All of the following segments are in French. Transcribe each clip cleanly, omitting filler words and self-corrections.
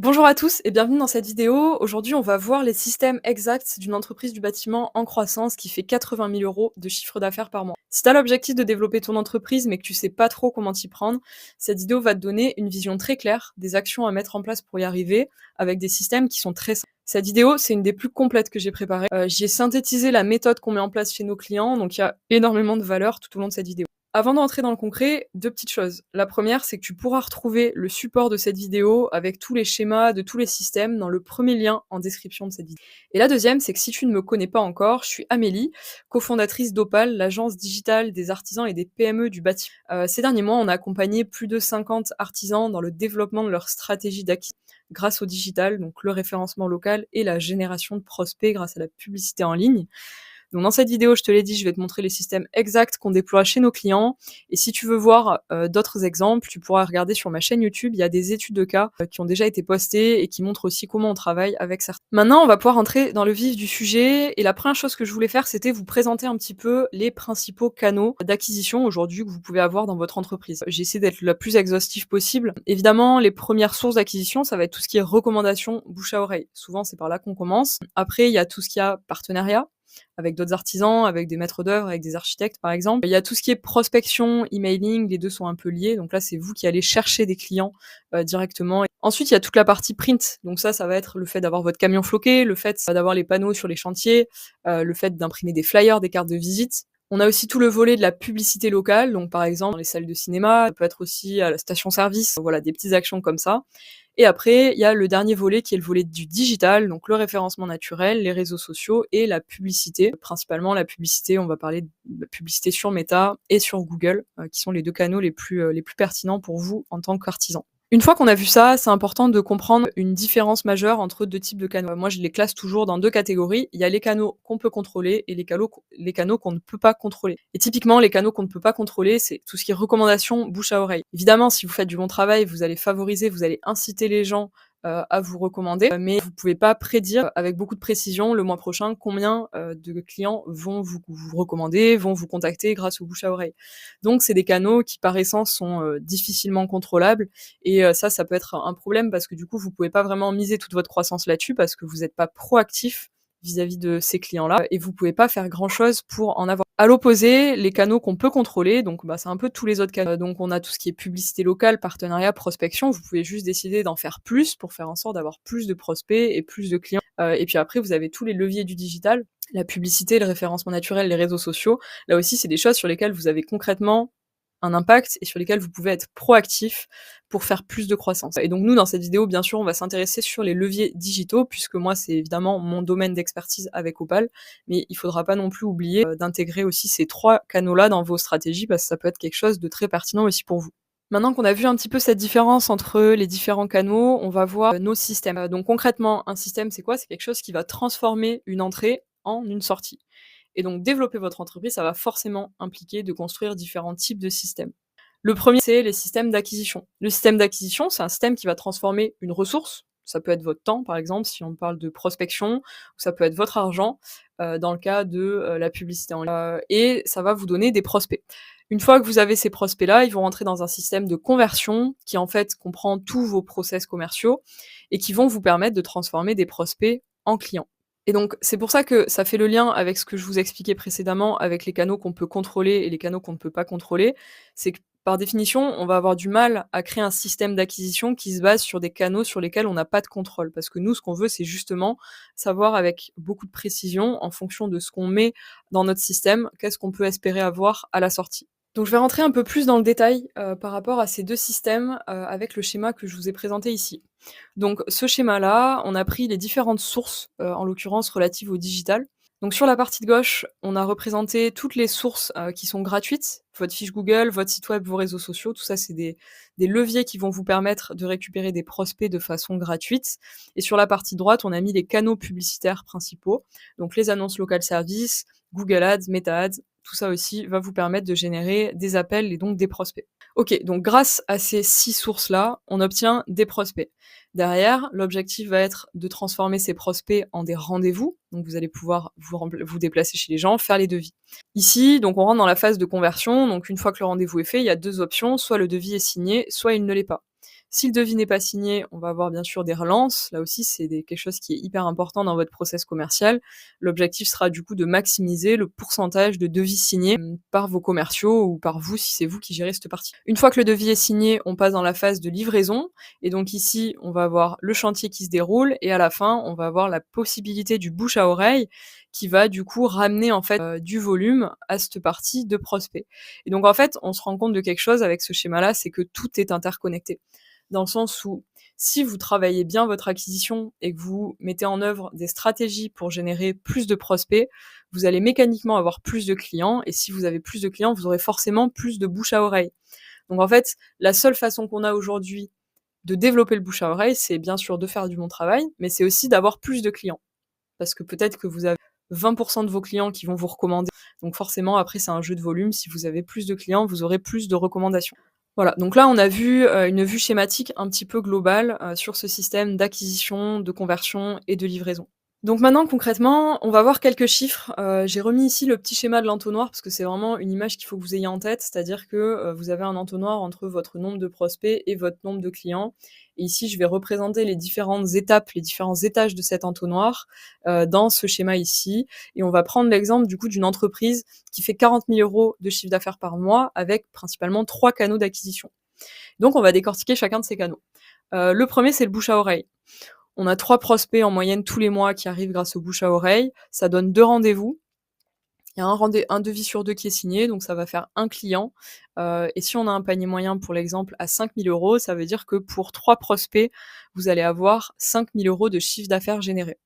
Bonjour à tous et bienvenue dans cette vidéo. Aujourd'hui, on va voir les systèmes exacts d'une entreprise du bâtiment en croissance qui fait 80 000 € de chiffre d'affaires par mois. Si tu as l'objectif de développer ton entreprise mais que tu sais pas trop comment t'y prendre, cette vidéo va te donner une vision très claire des actions à mettre en place pour y arriver avec des systèmes qui sont très simples. Cette vidéo, c'est une des plus complètes que j'ai préparées. J'y ai synthétisé la méthode qu'on met en place chez nos clients, donc il y a énormément de valeur tout au long de cette vidéo. Avant d'entrer dans le concret, 2 petites choses. La première, c'est que tu pourras retrouver le support de cette vidéo avec tous les schémas de tous les systèmes dans le premier lien en description de cette vidéo. Et la deuxième, c'est que si tu ne me connais pas encore, je suis Amélie, cofondatrice d'Opal, l'agence digitale des artisans et des PME du bâtiment. Ces derniers mois, on a accompagné plus de 50 artisans dans le développement de leur stratégie d'acquisition grâce au digital, donc le référencement local et la génération de prospects grâce à la publicité en ligne. Donc dans cette vidéo, je te l'ai dit, je vais te montrer les systèmes exacts qu'on déploie chez nos clients. Et si tu veux voir d'autres exemples, tu pourras regarder sur ma chaîne YouTube. Il y a des études de cas qui ont déjà été postées et qui montrent aussi comment on travaille avec certains. Maintenant, on va pouvoir entrer dans le vif du sujet. Et la première chose que je voulais faire, c'était vous présenter un petit peu les principaux canaux d'acquisition aujourd'hui que vous pouvez avoir dans votre entreprise. J'ai essayé d'être la plus exhaustive possible. Évidemment, les premières sources d'acquisition, ça va être tout ce qui est recommandation, bouche à oreille. Souvent, c'est par là qu'on commence. Après, il y a tout ce qui a partenariat avec d'autres artisans, avec des maîtres d'œuvre, avec des architectes par exemple. Il y a tout ce qui est prospection, emailing, les deux sont un peu liés. Donc là, c'est vous qui allez chercher des clients directement. Ensuite, il y a toute la partie print. Donc ça va être le fait d'avoir votre camion floqué, le fait d'avoir les panneaux sur les chantiers, le fait d'imprimer des flyers, des cartes de visite. On a aussi tout le volet de la publicité locale, donc par exemple dans les salles de cinéma, ça peut être aussi à la station-service, voilà, des petites actions comme ça. Et après, il y a le dernier volet qui est le volet du digital, donc le référencement naturel, les réseaux sociaux et la publicité. Principalement la publicité, on va parler de la publicité sur Meta et sur Google, qui sont les deux canaux les plus pertinents pour vous en tant qu'artisan. Une fois qu'on a vu ça, c'est important de comprendre une différence majeure entre deux types de canaux. Moi, je les classe toujours dans deux catégories. Il y a les canaux qu'on peut contrôler et les canaux qu'on ne peut pas contrôler. Et typiquement, les canaux qu'on ne peut pas contrôler, c'est tout ce qui est recommandation, bouche à oreille. Évidemment, si vous faites du bon travail, vous allez favoriser, vous allez inciter les gens à vous recommander, mais vous pouvez pas prédire avec beaucoup de précision le mois prochain combien de clients vont vous recommander, vont vous contacter grâce au bouche à oreille. Donc c'est des canaux qui par essence sont difficilement contrôlables et ça peut être un problème parce que du coup vous pouvez pas vraiment miser toute votre croissance là-dessus parce que vous n'êtes pas proactif vis-à-vis de ces clients-là et vous pouvez pas faire grand-chose pour en avoir. À l'opposé, les canaux qu'on peut contrôler, donc c'est un peu tous les autres canaux. Donc on a tout ce qui est publicité locale, partenariat, prospection. Vous pouvez juste décider d'en faire plus pour faire en sorte d'avoir plus de prospects et plus de clients. Et puis après, vous avez tous les leviers du digital, la publicité, le référencement naturel, les réseaux sociaux. Là aussi, c'est des choses sur lesquelles vous avez concrètement un impact et sur lesquels vous pouvez être proactif pour faire plus de croissance. Et donc nous, dans cette vidéo, bien sûr, on va s'intéresser sur les leviers digitaux, puisque moi, c'est évidemment mon domaine d'expertise avec Opal, mais il faudra pas non plus oublier d'intégrer aussi ces trois canaux-là dans vos stratégies, parce que ça peut être quelque chose de très pertinent aussi pour vous. Maintenant qu'on a vu un petit peu cette différence entre les différents canaux, on va voir nos systèmes. Donc concrètement, un système, c'est quoi? C'est quelque chose qui va transformer une entrée en une sortie. Et donc développer votre entreprise, ça va forcément impliquer de construire différents types de systèmes. Le premier, c'est les systèmes d'acquisition. Le système d'acquisition, c'est un système qui va transformer une ressource. Ça peut être votre temps, par exemple, si on parle de prospection, ou ça peut être votre argent, dans le cas de la publicité en ligne. Et ça va vous donner des prospects. Une fois que vous avez ces prospects-là, ils vont rentrer dans un système de conversion qui, en fait, comprend tous vos process commerciaux et qui vont vous permettre de transformer des prospects en clients. Et donc, c'est pour ça que ça fait le lien avec ce que je vous expliquais précédemment, avec les canaux qu'on peut contrôler et les canaux qu'on ne peut pas contrôler. C'est que, par définition, on va avoir du mal à créer un système d'acquisition qui se base sur des canaux sur lesquels on n'a pas de contrôle. Parce que nous, ce qu'on veut, c'est justement savoir avec beaucoup de précision, en fonction de ce qu'on met dans notre système, qu'est-ce qu'on peut espérer avoir à la sortie. Donc je vais rentrer un peu plus dans le détail par rapport à ces deux systèmes avec le schéma que je vous ai présenté ici. Donc ce schéma-là, on a pris les différentes sources, en l'occurrence relatives au digital. Donc sur la partie de gauche, on a représenté toutes les sources qui sont gratuites, votre fiche Google, votre site web, vos réseaux sociaux, tout ça c'est des leviers qui vont vous permettre de récupérer des prospects de façon gratuite. Et sur la partie droite, on a mis les canaux publicitaires principaux, donc les annonces local service, Google Ads, Meta Ads, tout ça aussi va vous permettre de générer des appels et donc des prospects. Ok, donc grâce à ces 6 sources-là, on obtient des prospects. Derrière, l'objectif va être de transformer ces prospects en des rendez-vous. Donc vous allez pouvoir vous déplacer chez les gens, faire les devis. Ici, donc on rentre dans la phase de conversion. Donc une fois que le rendez-vous est fait, il y a deux options. Soit le devis est signé, soit il ne l'est pas. Si le devis n'est pas signé, on va avoir bien sûr des relances. Là aussi, c'est quelque chose qui est hyper important dans votre process commercial. L'objectif sera du coup de maximiser le pourcentage de devis signés par vos commerciaux ou par vous si c'est vous qui gérez cette partie. Une fois que le devis est signé, on passe dans la phase de livraison. Et donc ici, on va avoir le chantier qui se déroule et à la fin, on va avoir la possibilité du bouche à oreille qui va du coup ramener en fait du volume à cette partie de prospect. Et donc en fait, on se rend compte de quelque chose avec ce schéma-là, c'est que tout est interconnecté. Dans le sens où si vous travaillez bien votre acquisition et que vous mettez en œuvre des stratégies pour générer plus de prospects, vous allez mécaniquement avoir plus de clients, et si vous avez plus de clients, vous aurez forcément plus de bouche à oreille. Donc en fait, la seule façon qu'on a aujourd'hui de développer le bouche à oreille, c'est bien sûr de faire du bon travail, mais c'est aussi d'avoir plus de clients. Parce que peut-être que vous avez 20% de vos clients qui vont vous recommander. Donc forcément, après, c'est un jeu de volume. Si vous avez plus de clients, vous aurez plus de recommandations. Voilà, donc là, on a vu une vue schématique un petit peu globale sur ce système d'acquisition, de conversion et de livraison. Donc maintenant, concrètement, on va voir quelques chiffres. J'ai remis ici le petit schéma de l'entonnoir parce que c'est vraiment une image qu'il faut que vous ayez en tête, c'est-à-dire que vous avez un entonnoir entre votre nombre de prospects et votre nombre de clients. Et ici, je vais représenter les différentes étapes, les différents étages de cet entonnoir dans ce schéma ici. Et on va prendre l'exemple du coup d'une entreprise qui fait 40 000 euros de chiffre d'affaires par mois avec principalement 3 canaux d'acquisition. Donc on va décortiquer chacun de ces canaux. Le premier, c'est le bouche à oreille. On a 3 prospects en moyenne tous les mois qui arrivent grâce au bouche à oreille. Ça donne 2 rendez-vous. Il y a un devis sur 2 qui est signé, donc ça va faire un client. Et si on a un panier moyen, pour l'exemple, à 5 000 euros, ça veut dire que pour 3 prospects, vous allez avoir 5 000 euros de chiffre d'affaires généré.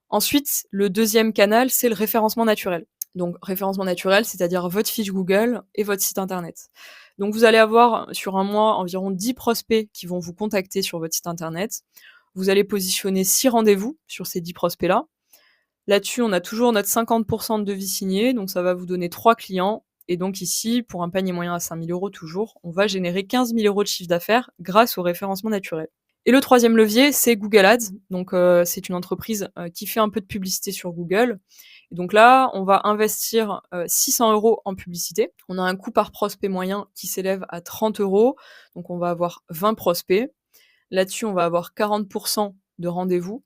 Ensuite, le deuxième canal, c'est le référencement naturel. Donc référencement naturel, c'est-à-dire votre fiche Google et votre site internet. Donc vous allez avoir sur un mois environ 10 prospects qui vont vous contacter sur votre site internet. Vous allez positionner 6 rendez-vous sur ces 10 prospects-là. Là-dessus, on a toujours notre 50% de devis signé, donc ça va vous donner 3 clients. Et donc ici, pour un panier moyen à 5 000 euros toujours, on va générer 15 000 euros de chiffre d'affaires grâce au référencement naturel. Et le troisième levier, c'est Google Ads. Donc c'est une entreprise qui fait un peu de publicité sur Google. Et donc là, on va investir 600 euros en publicité. On a un coût par prospect moyen qui s'élève à 30 euros. Donc on va avoir 20 prospects. Là-dessus, on va avoir 40% de rendez-vous.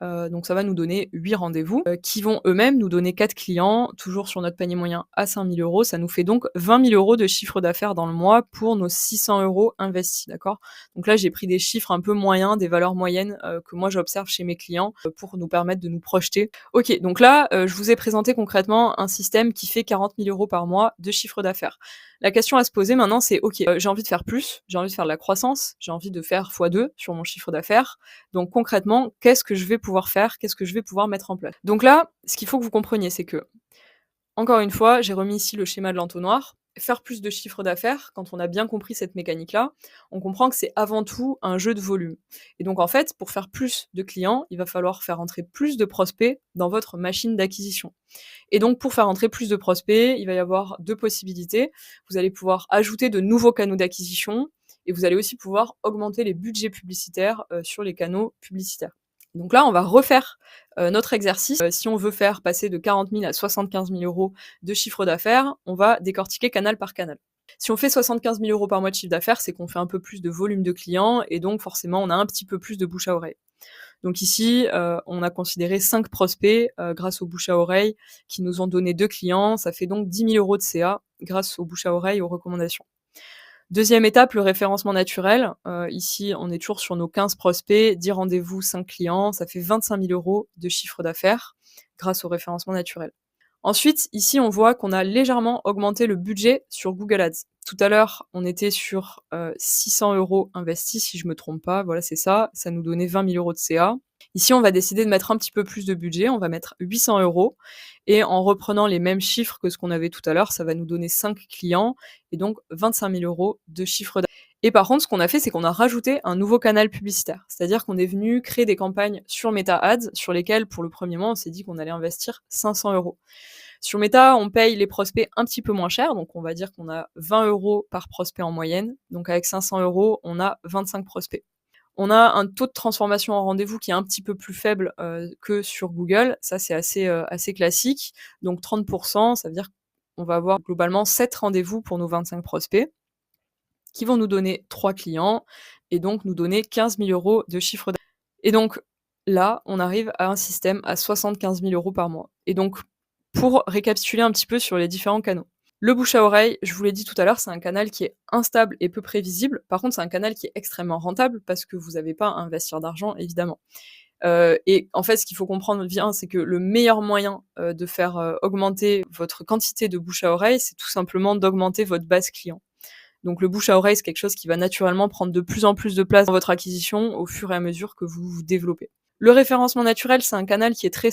Donc ça va nous donner 8 rendez-vous qui vont eux-mêmes nous donner 4 clients, toujours sur notre panier moyen à 5 000 euros. Ça nous fait donc 20 000 euros de chiffre d'affaires dans le mois pour nos 600 euros investis, d'accord? Donc là, j'ai pris des chiffres un peu moyens, des valeurs moyennes que moi j'observe chez mes clients pour nous permettre de nous projeter. Ok, donc là, je vous ai présenté concrètement un système qui fait 40 000 euros par mois de chiffre d'affaires. La question à se poser maintenant, c'est ok, j'ai envie de faire plus, j'ai envie de faire de la croissance, j'ai envie de faire x2 sur mon chiffre d'affaires. Donc concrètement, qu'est-ce que je vais pouvoir faire, qu'est-ce que je vais pouvoir mettre en place? Donc là, ce qu'il faut que vous compreniez, c'est que, encore une fois, j'ai remis ici le schéma de l'entonnoir. Faire plus de chiffre d'affaires, quand on a bien compris cette mécanique-là, on comprend que c'est avant tout un jeu de volume. Et donc en fait, pour faire plus de clients, il va falloir faire entrer plus de prospects dans votre machine d'acquisition. Et donc pour faire entrer plus de prospects, il va y avoir 2 possibilités. Vous allez pouvoir ajouter de nouveaux canaux d'acquisition et vous allez aussi pouvoir augmenter les budgets publicitaires sur les canaux publicitaires. Donc là, on va refaire notre exercice. Si on veut faire passer de 40 000 à 75 000 euros de chiffre d'affaires, on va décortiquer canal par canal. Si on fait 75 000 euros par mois de chiffre d'affaires, c'est qu'on fait un peu plus de volume de clients et donc forcément, on a un petit peu plus de bouche à oreille. Donc ici, on a considéré 5 prospects grâce au bouche à oreille qui nous ont donné 2 clients. Ça fait donc 10 000 euros de CA grâce au bouche à oreille et aux recommandations. Deuxième étape, le référencement naturel. Ici, on est toujours sur nos 15 prospects, 10 rendez-vous, 5 clients. Ça fait 25 000 euros de chiffre d'affaires grâce au référencement naturel. Ensuite, ici, on voit qu'on a légèrement augmenté le budget sur Google Ads. Tout à l'heure, on était sur 600 euros investis, si je me trompe pas. Voilà, c'est ça. Ça nous donnait 20 000 euros de CA. Ici, on va décider de mettre un petit peu plus de budget. On va mettre 800 euros. Et en reprenant les mêmes chiffres que ce qu'on avait tout à l'heure, ça va nous donner 5 clients et donc 25 000 euros de chiffre d'affaires. Et par contre, ce qu'on a fait, c'est qu'on a rajouté un nouveau canal publicitaire. C'est-à-dire qu'on est venu créer des campagnes sur Meta Ads sur lesquelles, pour le premier mois, on s'est dit qu'on allait investir 500 euros. Sur Meta, on paye les prospects un petit peu moins cher, donc on va dire qu'on a 20 euros par prospect en moyenne. Donc avec 500 euros, on a 25 prospects. On a un taux de transformation en rendez-vous qui est un petit peu plus faible que sur Google. Ça, c'est assez classique. Donc 30%, ça veut dire qu'on va avoir globalement 7 rendez-vous pour nos 25 prospects qui vont nous donner 3 clients. et donc nous donner 15 000 € de chiffre d'affaires. Et donc là, on arrive à un système à 75 000 € par mois. Et donc, pour récapituler un petit peu sur les différents canaux. Le bouche à oreille, je vous l'ai dit tout à l'heure, c'est un canal qui est instable et peu prévisible. Par contre, c'est un canal qui est extrêmement rentable parce que vous n'avez pas à investir d'argent, évidemment. Et en fait, ce qu'il faut comprendre bien, c'est que le meilleur moyen, de faire, augmenter votre quantité de bouche à oreille, c'est tout simplement d'augmenter votre base client. Donc le bouche à oreille, c'est quelque chose qui va naturellement prendre de plus en plus de place dans votre acquisition au fur et à mesure que vous vous développez. Le référencement naturel, c'est un canal qui est très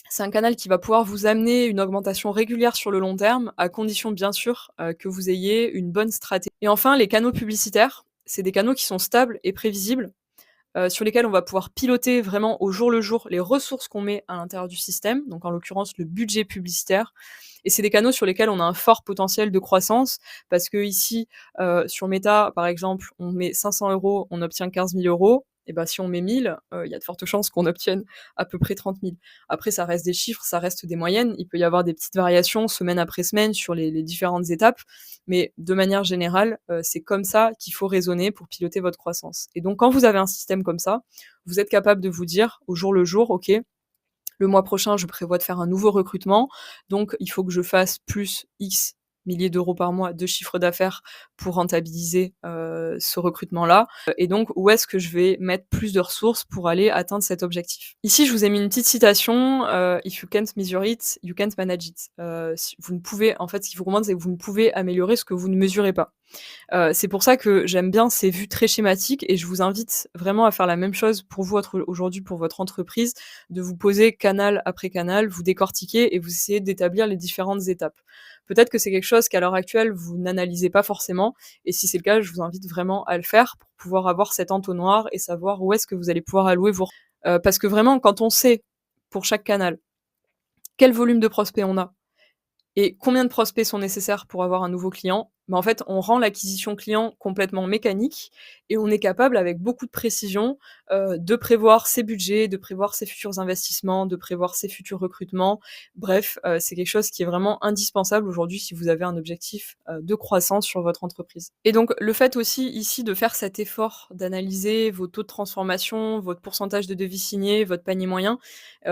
c'est un canal qui va pouvoir vous amener une augmentation régulière sur le long terme, à condition bien sûr, que vous ayez une bonne stratégie. Et enfin, les canaux publicitaires, c'est des canaux qui sont stables et prévisibles, sur lesquels on va pouvoir piloter vraiment au jour le jour les ressources qu'on met à l'intérieur du système, donc en l'occurrence le budget publicitaire. Et c'est des canaux sur lesquels on a un fort potentiel de croissance, parce que ici, sur Meta, par exemple, on met 500 €, on obtient 15 000 €. Et ben si on met 1000, il y a de fortes chances qu'on obtienne à peu près 30 000. Après, ça reste des chiffres, ça reste des moyennes. Il peut y avoir des petites variations semaine après semaine sur les différentes étapes, mais de manière générale, c'est comme ça qu'il faut raisonner pour piloter votre croissance. Et donc quand vous avez un système comme ça, vous êtes capable de vous dire au jour le jour: «OK, le mois prochain, je prévois de faire un nouveau recrutement, donc il faut que je fasse plus X milliers d'euros par mois de chiffre d'affaires pour rentabiliser, ce recrutement-là, et donc où est-ce que je vais mettre plus de ressources pour aller atteindre cet objectif?» Ici, je vous ai mis une petite citation, «If you can't measure it, you can't manage it». Si vous ne pouvez en fait, ce qu'il faut comprendre, c'est que vous ne pouvez améliorer ce que vous ne mesurez pas. C'est pour ça que j'aime bien ces vues très schématiques, et je vous invite vraiment à faire la même chose pour vous aujourd'hui pour votre entreprise, de vous poser canal après canal, vous décortiquer et vous essayer d'établir les différentes étapes. Peut-être que c'est quelque chose qu'à l'heure actuelle, vous n'analysez pas forcément, et si c'est le cas, je vous invite vraiment à le faire pour pouvoir avoir cet entonnoir et savoir où est-ce que vous allez pouvoir allouer parce que vraiment quand on sait, pour chaque canal, quel volume de prospects on a, et combien de prospects sont nécessaires pour avoir un nouveau client? Bah, en fait, on rend l'acquisition client complètement mécanique, et on est capable, avec beaucoup de précision, de prévoir ses budgets, de prévoir ses futurs investissements, de prévoir ses futurs recrutements. Bref, c'est quelque chose qui est vraiment indispensable aujourd'hui si vous avez un objectif, de croissance sur votre entreprise. Et donc le fait aussi ici de faire cet effort d'analyser vos taux de transformation, votre pourcentage de devis signés, votre panier moyen,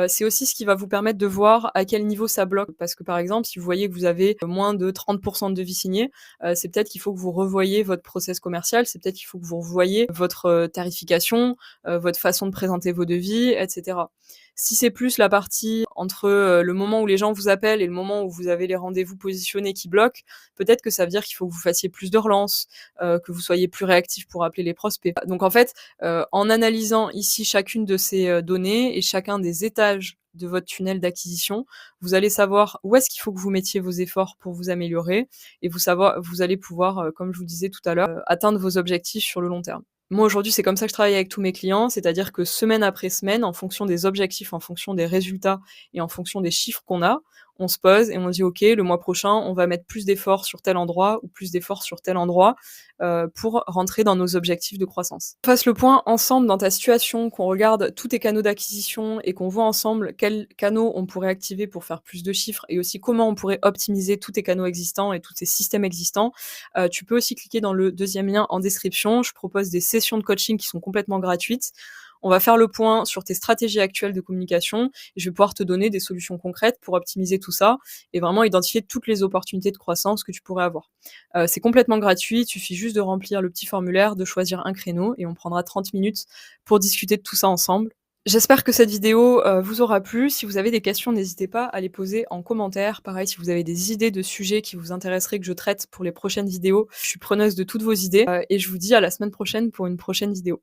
c'est aussi ce qui va vous permettre de voir à quel niveau ça bloque. Parce que par exemple, si vous voyez que vous avez moins de 30 de devis signés, c'est peut-être qu'il faut que vous revoyiez votre process commercial, c'est peut-être qu'il faut que vous revoyiez votre, tarification, votre façon de présenter vos devis, et cetera. Si c'est plus la partie entre, le moment où les gens vous appellent et le moment où vous avez les rendez-vous positionnés qui bloquent, peut-être que ça veut dire qu'il faut que vous fassiez plus de relances, que vous soyez plus réactif pour appeler les prospects. Donc en fait, en analysant ici chacune de ces, données et chacun des étages de votre tunnel d'acquisition, vous allez savoir où est-ce qu'il faut que vous mettiez vos efforts pour vous améliorer, et vous allez pouvoir, comme je vous disais tout à l'heure, atteindre vos objectifs sur le long terme. Moi, aujourd'hui, c'est comme ça que je travaille avec tous mes clients, c'est-à-dire que semaine après semaine, en fonction des objectifs, en fonction des résultats et en fonction des chiffres qu'on a, on se pose et on dit: «OK, le mois prochain, on va mettre plus d'efforts sur tel endroit ou plus d'efforts sur tel endroit», pour rentrer dans nos objectifs de croissance. On fasse le point ensemble dans ta situation, qu'on regarde tous tes canaux d'acquisition et qu'on voit ensemble quels canaux on pourrait activer pour faire plus de chiffres, et aussi comment on pourrait optimiser tous tes canaux existants et tous tes systèmes existants. Tu peux aussi cliquer dans le deuxième lien en description. Je propose des sessions de coaching qui sont complètement gratuites. On va faire le point sur tes stratégies actuelles de communication, et je vais pouvoir te donner des solutions concrètes pour optimiser tout ça et vraiment identifier toutes les opportunités de croissance que tu pourrais avoir. C'est complètement gratuit, il suffit juste de remplir le petit formulaire, de choisir un créneau, et on prendra 30 minutes pour discuter de tout ça ensemble. J'espère que cette vidéo, vous aura plu. Si vous avez des questions, n'hésitez pas à les poser en commentaire. Pareil, si vous avez des idées de sujets qui vous intéresseraient que je traite pour les prochaines vidéos, je suis preneuse de toutes vos idées, et je vous dis à la semaine prochaine pour une prochaine vidéo.